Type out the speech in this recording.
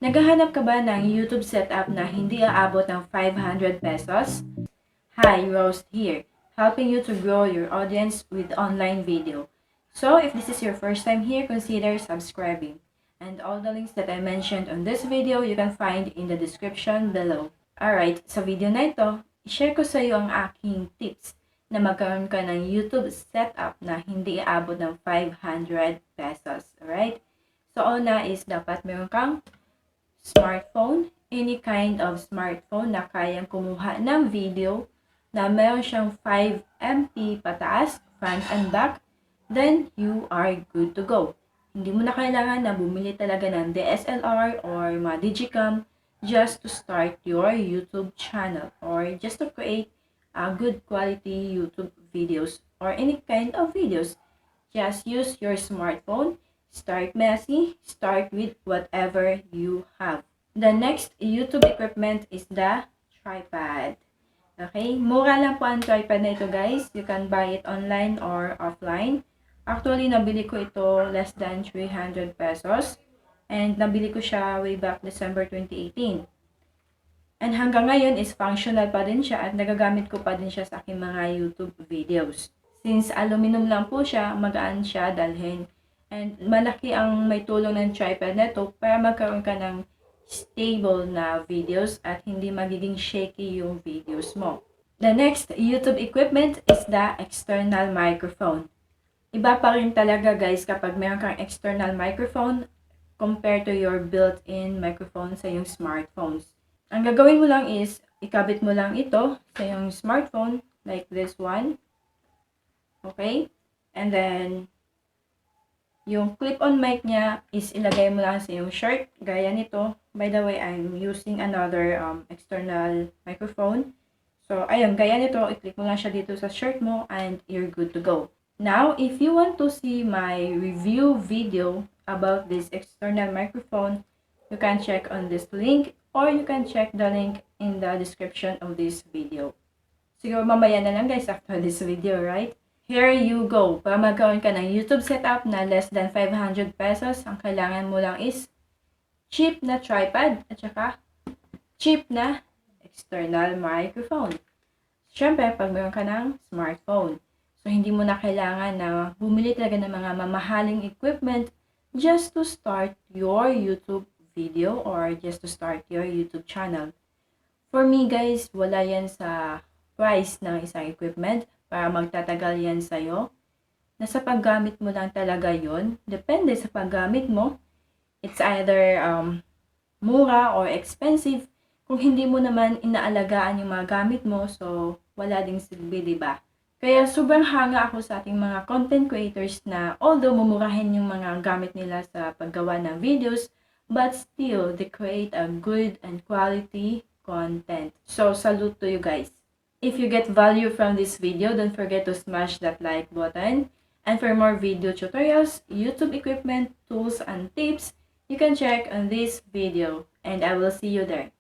Naghahanap ka ba ng YouTube setup na hindi aabot ng 500 pesos? Hi, Rose here, helping you to grow your audience with online video. So, if this is your first time here, consider subscribing. And all the links that I mentioned on this video, you can find in the description below. Alright, sa video na ito, i-share ko sa iyo ang aking tips na magkaroon ka ng YouTube setup na hindi aabot ng 500 pesos. Alright? So, una is dapat meron kang smartphone, any kind of smartphone na kayang kumuha ng video na meron siyang 5 MP pataas, front and back, then you are good to go. Hindi mo na kailangan na bumili talaga ng DSLR or mga digicam just to start your YouTube channel or just to create a good quality YouTube videos or any kind of videos. Just use your smartphone. Start messy. Start with whatever you have. The next YouTube equipment is the tripod. Okay? Mura lang po ang tripod na ito, guys. You can buy it online or offline. Actually, nabili ko ito less than 300 pesos. And nabili ko siya way back December 2018. And hanggang ngayon is functional pa din siya at nagagamit ko pa din siya sa aking mga YouTube videos. Since aluminum lang po siya, magaan siya dalhin. And malaki ang may tulong ng tripod na ito para magkaroon ka ng stable na videos at hindi magiging shaky yung videos mo. The next YouTube equipment is the external microphone. Iba pa rin talaga, guys, kapag meron kang external microphone compared to your built-in microphone sa yung smartphones. Ang gagawin mo lang is, ikabit mo lang ito sa yung smartphone, like this one. Okay? And then, yung clip-on mic niya is ilagay mo lang sa yung shirt, gaya nito. By the way, I'm using another external microphone. So, ayun, gaya nito, i-click mo lang siya dito sa shirt mo and you're good to go. Now, if you want to see my review video about this external microphone, you can check on this link or you can check the link in the description of this video. Siguro mamaya na lang, guys, after this video, right? Here you go. Para magkaroon ka ng YouTube setup na less than 500 pesos, ang kailangan mo lang is cheap na tripod at saka cheap na external microphone. Siyempre, pag meron ka ng smartphone. So, hindi mo na kailangan na bumili talaga ng mga mamahaling equipment just to start your YouTube video or just to start your YouTube channel. For me, guys, wala yan sa price ng isang equipment para magtatagal yan sa'yo. Nasa paggamit mo lang talaga yon. Depende sa paggamit mo. It's either mura or expensive. Kung hindi mo naman inaalagaan yung mga gamit mo, so wala ding silbi, diba? Kaya sobrang hanga ako sa ating mga content creators na although mumurahin yung mga gamit nila sa paggawa ng videos, but still, they create a good and quality content. So, salute to you guys. If you get value from this video, don't forget to smash that like button. And for more video tutorials, YouTube equipment, tools, and tips, you can check on this video. And I will see you there.